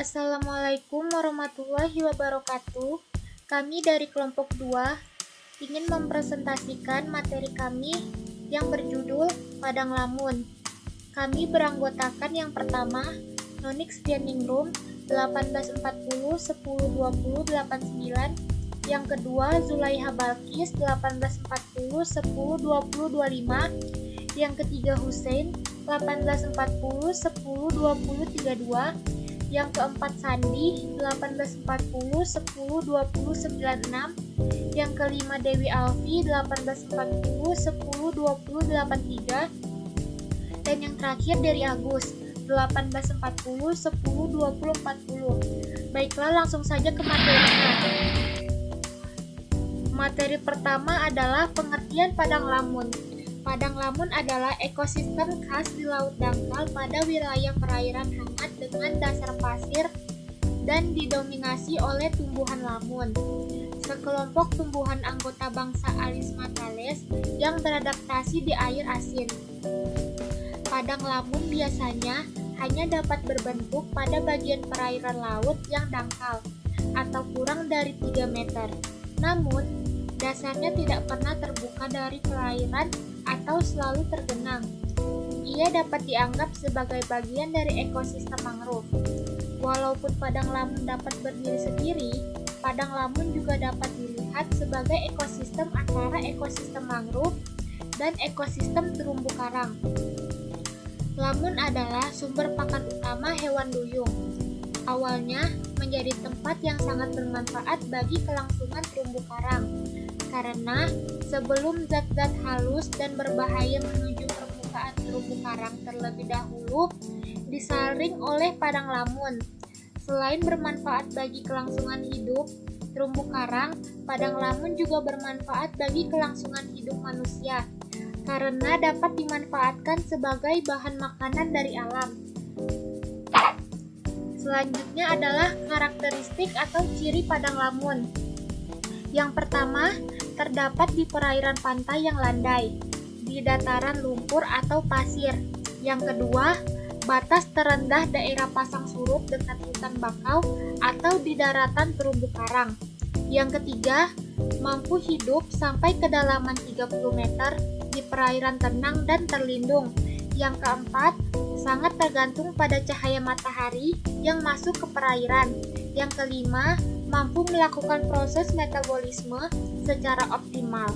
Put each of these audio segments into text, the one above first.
Assalamualaikum warahmatullahi wabarakatuh. Kami dari kelompok 2 ingin mempresentasikan materi kami yang berjudul Padang Lamun. Kami beranggotakan yang pertama Nonix Dianingrum 1840 1020 89, yang kedua Zulaiha Balkis 1840 10 20 25, yang ketiga Hussein 1840 10 20 32, yang keempat Sandi 1840 10 20 96, yang kelima Dewi Alfi 1840 10 20 83, dan yang terakhir dari Agus 1840 10 20 40. Baiklah, langsung saja ke materinya. Materi pertama adalah pengertian padang lamun. Padang lamun adalah ekosistem khas di laut dangkal pada wilayah perairan hangat dengan dasar pasir dan didominasi oleh tumbuhan lamun. Sekelompok tumbuhan anggota bangsa Alismatales yang beradaptasi di air asin. Padang lamun biasanya hanya dapat berbentuk pada bagian perairan laut yang dangkal atau kurang dari 3 meter. Namun, dasarnya tidak pernah terbuka dari perairan atau selalu tergenang. Ia dapat dianggap sebagai bagian dari ekosistem mangrove. Walaupun padang lamun dapat berdiri sendiri, padang lamun juga dapat dilihat sebagai ekosistem antara ekosistem mangrove dan ekosistem terumbu karang. Lamun adalah sumber pakan utama hewan duyung. Awalnya menjadi tempat yang sangat bermanfaat bagi kelangsungan terumbu karang, karena sebelum zat-zat halus dan berbahaya menuju permukaan terumbu karang terlebih dahulu disaring oleh padang lamun. Selain bermanfaat bagi kelangsungan hidup terumbu karang, padang lamun juga bermanfaat bagi kelangsungan hidup manusia, karena dapat dimanfaatkan sebagai bahan makanan dari alam. Selanjutnya adalah karakteristik atau ciri padang lamun. Yang pertama, terdapat di perairan pantai yang landai, di dataran lumpur atau pasir. Yang kedua, batas terendah daerah pasang surut dekat hutan bakau atau di daratan terumbu karang. Yang ketiga, mampu hidup sampai kedalaman 30 meter di perairan tenang dan terlindung. Yang keempat, sangat tergantung pada cahaya matahari yang masuk ke perairan. Yang kelima, mampu melakukan proses metabolisme secara optimal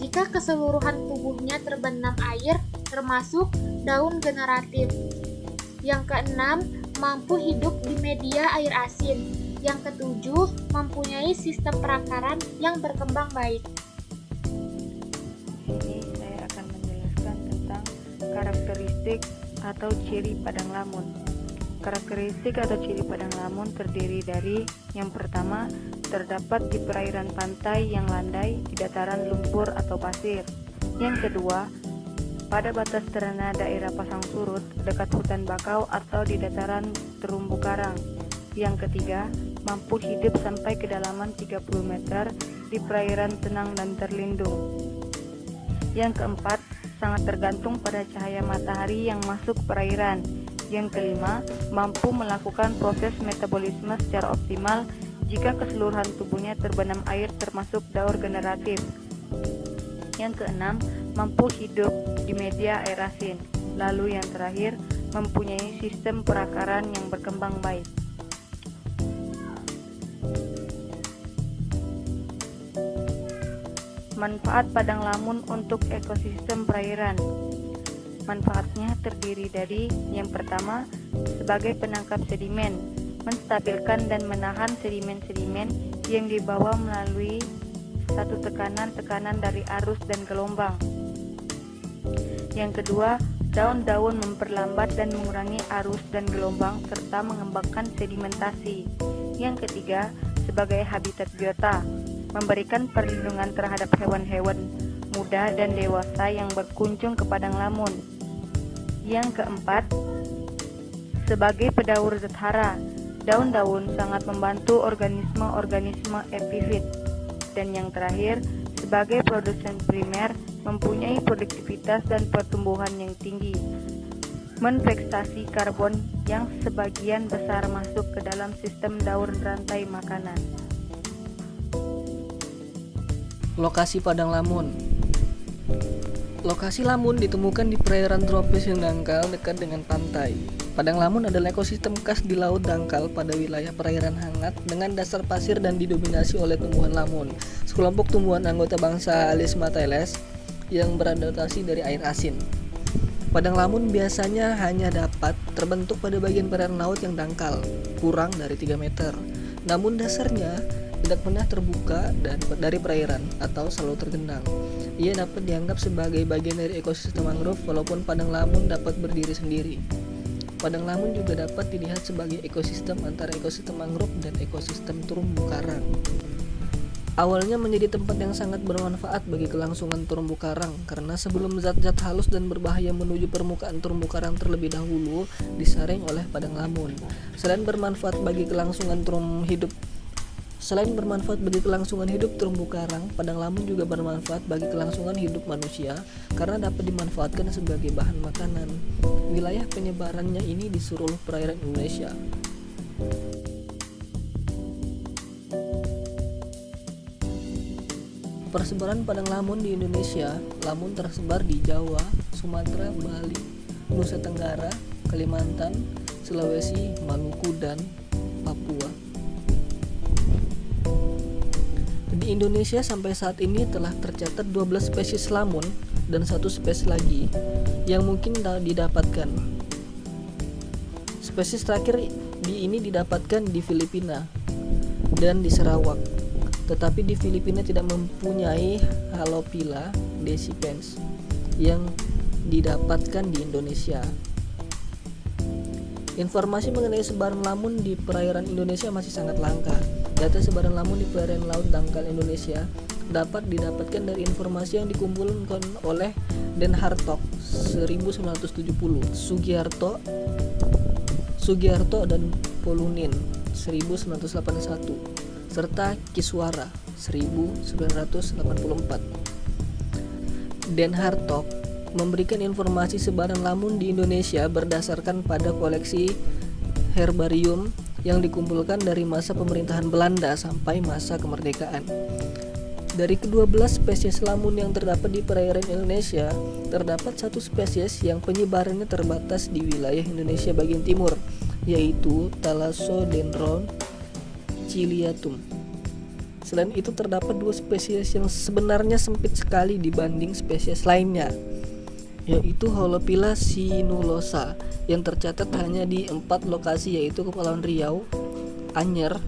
jika keseluruhan tubuhnya terbenam air, termasuk daun generatif. Yang keenam, mampu hidup di media air asin. Yang ketujuh, mempunyai sistem perakaran yang berkembang baik. Ini saya akan menjelaskan tentang karakteristik atau ciri padang lamun. Karakteristik atau ciri padang lamun terdiri dari yang pertama, terdapat di perairan pantai yang landai di dataran lumpur atau pasir. Yang kedua, pada batas terendah daerah pasang surut dekat hutan bakau atau di dataran terumbu karang. Yang ketiga, mampu hidup sampai kedalaman 30 meter di perairan tenang dan terlindung. Yang keempat, sangat tergantung pada cahaya matahari yang masuk perairan. Yang kelima, mampu melakukan proses metabolisme secara optimal jika keseluruhan tubuhnya terbenam air termasuk daur generatif. Yang keenam, mampu hidup di media air asin. Lalu yang terakhir, mempunyai sistem perakaran yang berkembang baik. Manfaat padang lamun untuk ekosistem perairan. Manfaatnya terdiri dari yang pertama, sebagai penangkap sedimen, menstabilkan dan menahan sedimen-sedimen yang dibawa melalui satu tekanan dari arus dan gelombang. Yang kedua, daun-daun memperlambat dan mengurangi arus dan gelombang serta mengembangkan sedimentasi. Yang ketiga, sebagai habitat biota, memberikan perlindungan terhadap hewan-hewan muda dan dewasa yang berkunjung ke padang lamun. Yang keempat, sebagai pedaur zat hara, daun-daun sangat membantu organisme-organisme epifit. Dan yang terakhir, sebagai produsen primer, mempunyai produktivitas dan pertumbuhan yang tinggi. menfekstasi karbon yang sebagian besar masuk ke dalam sistem daur rantai makanan. Lokasi padang lamun. Lokasi lamun ditemukan di perairan tropis yang dangkal dekat dengan pantai. Padang lamun adalah ekosistem khas di laut dangkal pada wilayah perairan hangat dengan dasar pasir dan didominasi oleh tumbuhan lamun, sekelompok tumbuhan anggota bangsa Alismataeles yang beradaptasi dari air asin. Padang lamun biasanya hanya dapat terbentuk pada bagian perairan laut yang dangkal, kurang dari 3 meter. Namun dasarnya tidak pernah terbuka dan dari perairan atau selalu tergenang. Ia dapat dianggap sebagai bagian dari ekosistem mangrove walaupun padang lamun dapat berdiri sendiri. Padang lamun juga dapat dilihat sebagai ekosistem antara ekosistem mangrove dan ekosistem terumbu karang. Awalnya menjadi tempat yang sangat bermanfaat bagi kelangsungan terumbu karang karena sebelum zat-zat halus dan berbahaya menuju permukaan terumbu karang terlebih dahulu disaring oleh padang lamun. Selain bermanfaat bagi kelangsungan hidup terumbu karang, padang lamun juga bermanfaat bagi kelangsungan hidup manusia karena dapat dimanfaatkan sebagai bahan makanan. Wilayah penyebarannya ini di seluruh perairan Indonesia. Persebaran padang lamun di Indonesia, lamun tersebar di Jawa, Sumatera, Bali, Nusa Tenggara, Kalimantan, Sulawesi, Maluku, dan Papua. Di Indonesia sampai saat ini telah tercatat 12 spesies lamun dan 1 spesies lagi yang mungkin didapatkan. Spesies terakhir ini didapatkan di Filipina dan di Sarawak, tetapi di Filipina tidak mempunyai Halophila decipens yang didapatkan di Indonesia. Informasi mengenai sebaran lamun di perairan Indonesia masih sangat langka. Data sebaran lamun di perairan laut dangkal Indonesia dapat didapatkan dari informasi yang dikumpulkan oleh Den Hartog 1970, Sugiarto dan Polunin 1981, serta Kiswara 1984. Den Hartog memberikan informasi sebaran lamun di Indonesia berdasarkan pada koleksi herbarium yang dikumpulkan dari masa pemerintahan Belanda sampai masa kemerdekaan. Dari ke-12 spesies lamun yang terdapat di perairan Indonesia, terdapat 1 spesies yang penyebarannya terbatas di wilayah Indonesia bagian timur, yaitu Thalassodendron ciliatum. Selain itu terdapat 2 spesies yang sebenarnya sempit sekali dibanding spesies lainnya, yaitu Holophila sinulosa yang tercatat hanya di 4 lokasi, yaitu Kepulauan Riau, Anyer,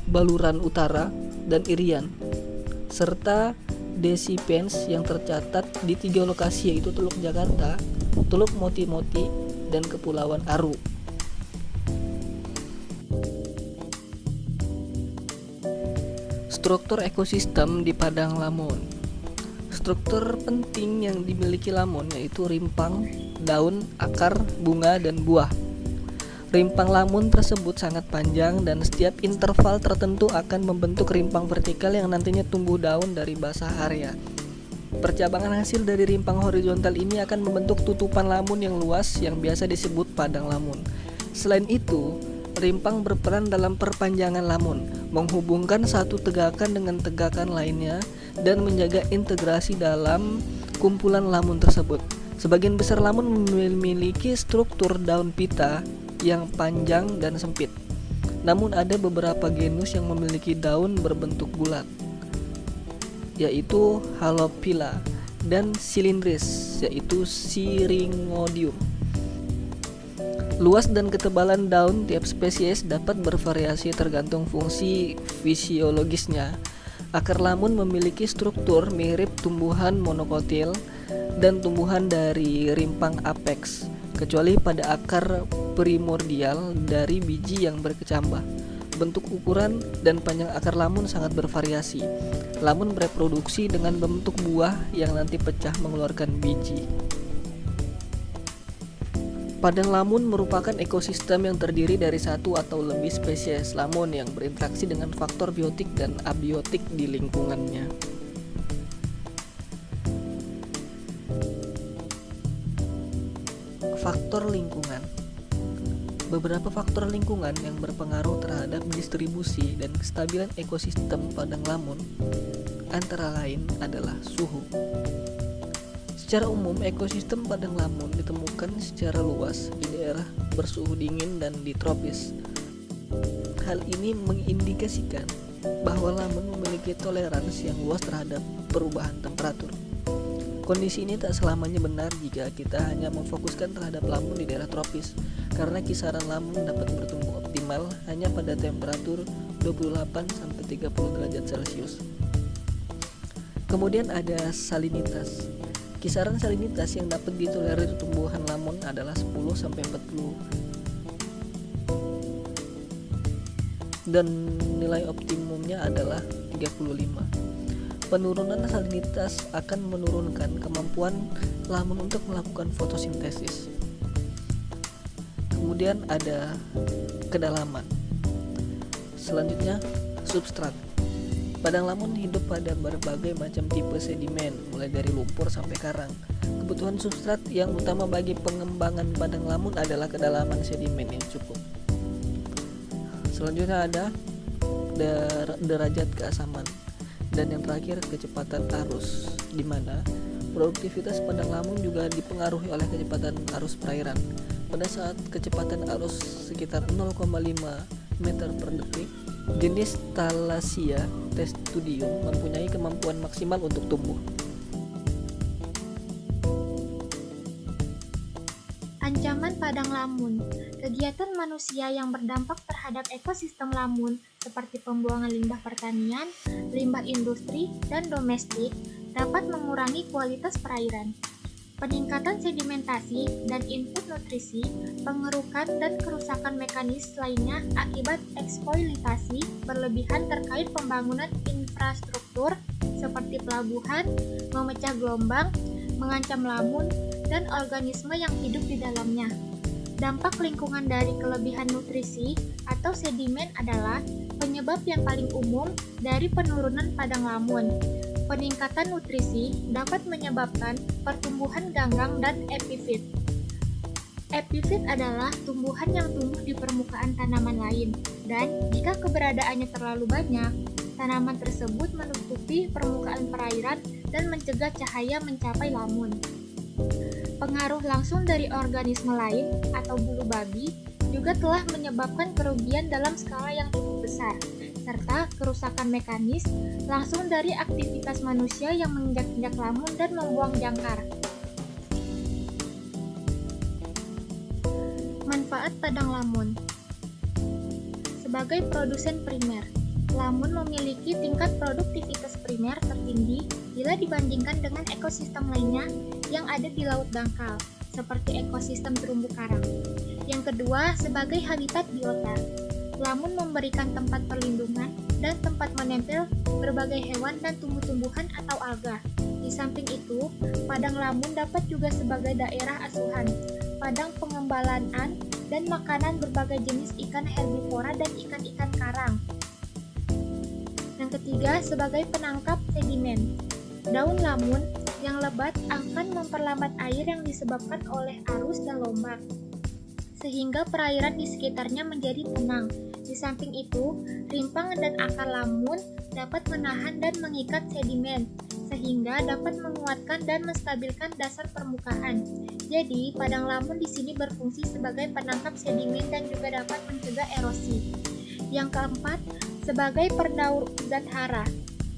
Baluran Utara, dan Irian, serta decipens yang tercatat di 3 lokasi, yaitu Teluk Jakarta, Teluk Moti-Moti, dan Kepulauan Aru. Struktur ekosistem di padang lamun. Struktur penting yang dimiliki lamun yaitu rimpang, daun, akar, bunga, dan buah. Rimpang lamun tersebut sangat panjang dan setiap interval tertentu akan membentuk rimpang vertikal yang nantinya tumbuh daun dari basah area. Percabangan hasil dari rimpang horizontal ini akan membentuk tutupan lamun yang luas yang biasa disebut padang lamun. Selain itu, rimpang berperan dalam perpanjangan lamun, menghubungkan satu tegakan dengan tegakan lainnya dan menjaga integrasi dalam kumpulan lamun tersebut. Sebagian besar lamun memiliki struktur daun pita yang panjang dan sempit. Namun ada beberapa genus yang memiliki daun berbentuk bulat, yaitu Halophila, dan silindris, yaitu Syringodium. Luas dan ketebalan daun tiap spesies dapat bervariasi tergantung fungsi fisiologisnya. Akar lamun memiliki struktur mirip tumbuhan monokotil dan tumbuhan dari rimpang apex, kecuali pada akar primordial dari biji yang berkecambah. Bentuk, ukuran, dan panjang akar lamun sangat bervariasi. Lamun bereproduksi dengan bentuk buah yang nanti pecah mengeluarkan biji. Padang lamun merupakan ekosistem yang terdiri dari 1 atau lebih spesies lamun yang berinteraksi dengan faktor biotik dan abiotik di lingkungannya. Faktor lingkungan. Beberapa faktor lingkungan yang berpengaruh terhadap distribusi dan kestabilan ekosistem padang lamun antara lain adalah suhu. Secara umum, ekosistem padang lamun ditemukan secara luas di daerah bersuhu dingin dan di tropis. Hal ini mengindikasikan bahwa lamun memiliki toleransi yang luas terhadap perubahan temperatur. Kondisi ini tak selamanya benar jika kita hanya memfokuskan terhadap lamun di daerah tropis, karena kisaran lamun dapat bertumbuh optimal hanya pada temperatur 28-30 derajat Celcius. Kemudian ada salinitas. Kisaran salinitas yang dapat ditolerir tumbuhan lamun adalah 10-40 dan nilai optimumnya adalah 35. Penurunan salinitas akan menurunkan kemampuan lamun untuk melakukan fotosintesis. Kemudian ada kedalaman. Selanjutnya, substrat. Padang lamun hidup pada berbagai macam tipe sedimen, mulai dari lumpur sampai karang. Kebutuhan substrat yang utama bagi pengembangan padang lamun adalah kedalaman sedimen yang cukup. Selanjutnya ada derajat keasaman. Dan yang terakhir, kecepatan arus, di mana produktivitas padang lamun juga dipengaruhi oleh kecepatan arus perairan. Pada saat kecepatan arus sekitar 0,5 meter per detik, jenis Thalassia testudium mempunyai kemampuan maksimal untuk tumbuh. Ancaman padang lamun. Kegiatan manusia yang berdampak terhadap ekosistem lamun seperti pembuangan limbah pertanian, limbah industri, dan domestik dapat mengurangi kualitas perairan. Peningkatan sedimentasi dan input nutrisi, pengerukan dan kerusakan mekanis lainnya akibat eksploitasi berlebihan terkait pembangunan infrastruktur seperti pelabuhan, memecah gelombang, mengancam lamun, dan organisme yang hidup di dalamnya. Dampak lingkungan dari kelebihan nutrisi atau sedimen adalah penyebab yang paling umum dari penurunan padang lamun. Peningkatan nutrisi dapat menyebabkan pertumbuhan ganggang dan epifit. Epifit adalah tumbuhan yang tumbuh di permukaan tanaman lain, dan jika keberadaannya terlalu banyak, tanaman tersebut menutupi permukaan perairan dan mencegah cahaya mencapai lamun. Pengaruh langsung dari organisme lain atau bulu babi juga telah menyebabkan kerugian dalam skala yang cukup besar, serta kerusakan mekanis langsung dari aktivitas manusia yang menginjak-injak lamun dan membuang jangkar. Manfaat padang lamun. Sebagai produsen primer, lamun memiliki tingkat produktivitas primer tertinggi bila dibandingkan dengan ekosistem lainnya yang ada di laut dangkal, seperti ekosistem terumbu karang. Yang kedua, sebagai habitat biota, lamun memberikan tempat perlindungan dan tempat menempel berbagai hewan dan tumbuh-tumbuhan atau alga. Di samping itu, padang lamun dapat juga sebagai daerah asuhan, padang pengembalaan dan makanan berbagai jenis ikan herbivora dan ikan-ikan karang. Yang ketiga, sebagai penangkap sedimen. Daun lamun yang lebat akan memperlambat air yang disebabkan oleh arus dan ombak, sehingga perairan di sekitarnya menjadi tenang. Di samping itu, rimpang dan akar lamun dapat menahan dan mengikat sedimen, sehingga dapat menguatkan dan menstabilkan dasar permukaan. Jadi, padang lamun di sini berfungsi sebagai penangkap sedimen dan juga dapat mencegah erosi. Yang keempat, sebagai pendaur zat hara.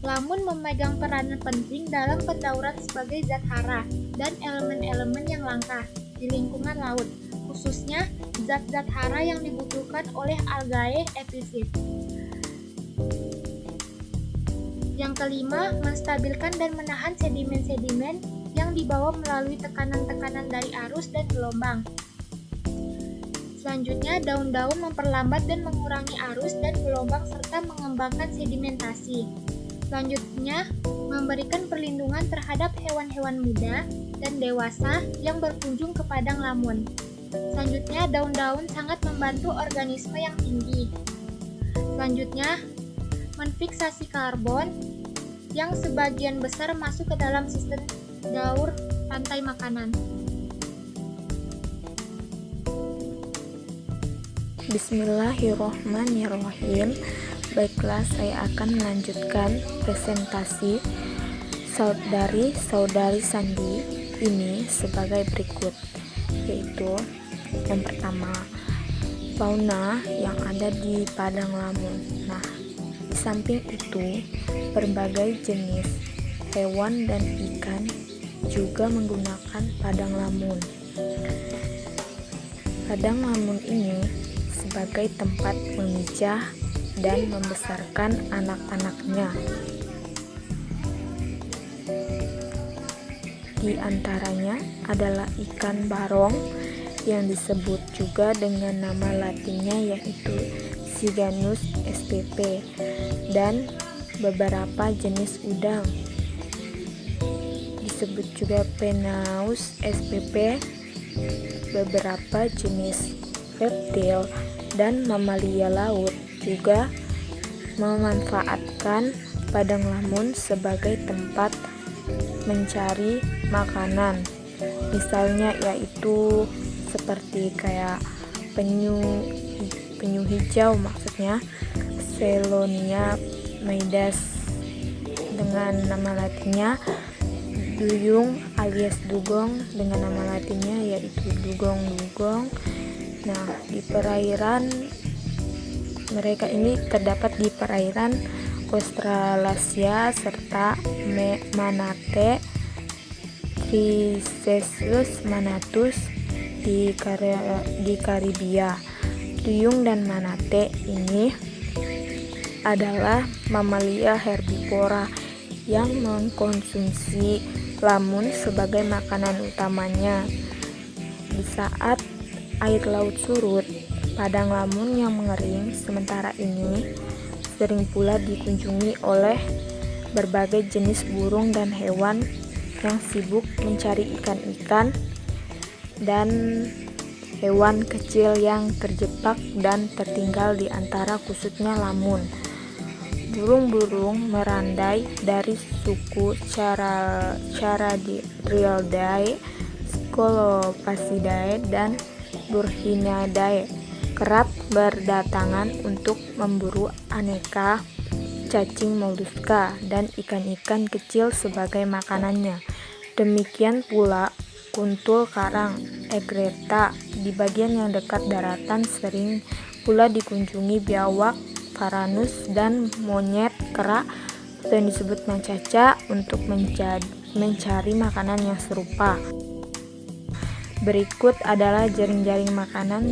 Lamun memegang peranan penting dalam pendauran sebagai zat hara dan elemen-elemen yang langka di lingkungan laut, khususnya zat-zat hara yang dibutuhkan oleh algae epifit. Yang kelima, menstabilkan dan menahan sedimen-sedimen yang dibawa melalui tekanan-tekanan dari arus dan gelombang. Selanjutnya, daun-daun memperlambat dan mengurangi arus dan gelombang serta mengembangkan sedimentasi. Selanjutnya, memberikan perlindungan terhadap hewan-hewan muda dan dewasa yang berkunjung ke padang lamun. Selanjutnya, daun-daun sangat membantu organisme yang tinggi. Selanjutnya, menfiksasi karbon yang sebagian besar masuk ke dalam sistem daur rantai makanan. Bismillahirrohmanirrohim. Baiklah, saya akan melanjutkan presentasi saudari Sandi ini sebagai berikut, yaitu yang pertama, fauna yang ada di padang lamun. Nah, di samping itu, berbagai jenis hewan dan ikan juga menggunakan padang lamun. Padang lamun ini sebagai tempat memijah dan membesarkan anak-anaknya. Di antaranya adalah ikan barong yang disebut juga dengan nama latinnya yaitu Siganus spp, dan beberapa jenis udang disebut juga Penaeus spp, beberapa jenis reptil dan mamalia laut juga memanfaatkan padang lamun sebagai tempat mencari makanan, misalnya yaitu seperti kayak penyu hijau, maksudnya Selonia maidas dengan nama latinnya, duyung alias dugong dengan nama latinnya yaitu dugong. Nah, di perairan mereka ini terdapat di perairan Australasia serta Manatee, Tricetus manatus di Karibia. Duyung dan manatee ini adalah mamalia herbivora yang mengkonsumsi lamun sebagai makanan utamanya. Di saat air laut surut, padang lamun yang mengering sementara ini sering pula dikunjungi oleh berbagai jenis burung dan hewan yang sibuk mencari ikan-ikan dan hewan kecil yang terjebak dan tertinggal di antara kusutnya lamun. Burung-burung merandai dari suku Charadriidae, Scolopasidae, dan Burrhinidae kerap berdatangan untuk memburu aneka cacing moluska dan ikan-ikan kecil sebagai makanannya. Demikian pula kuntul karang, egretta di bagian yang dekat daratan sering pula dikunjungi biawak, varanus, dan monyet kera yang disebut mancaca untuk mencari makanan yang serupa. Berikut adalah jaring-jaring makanan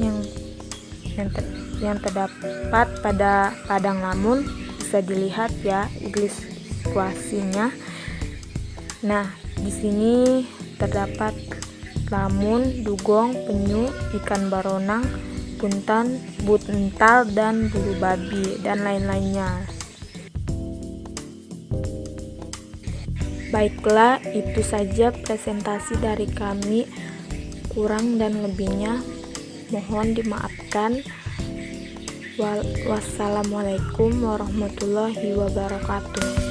yang terdapat pada padang lamun. Bisa dilihat ya ilustrasinya. Nah, di sini terdapat lamun, dugong, penyu, ikan baronang, puntan, buntal, dan bulu babi, dan lain-lainnya. Baiklah, itu saja presentasi dari kami. Kurang dan lebihnya mohon dimaafkan. Wassalamualaikum warahmatullahi wabarakatuh.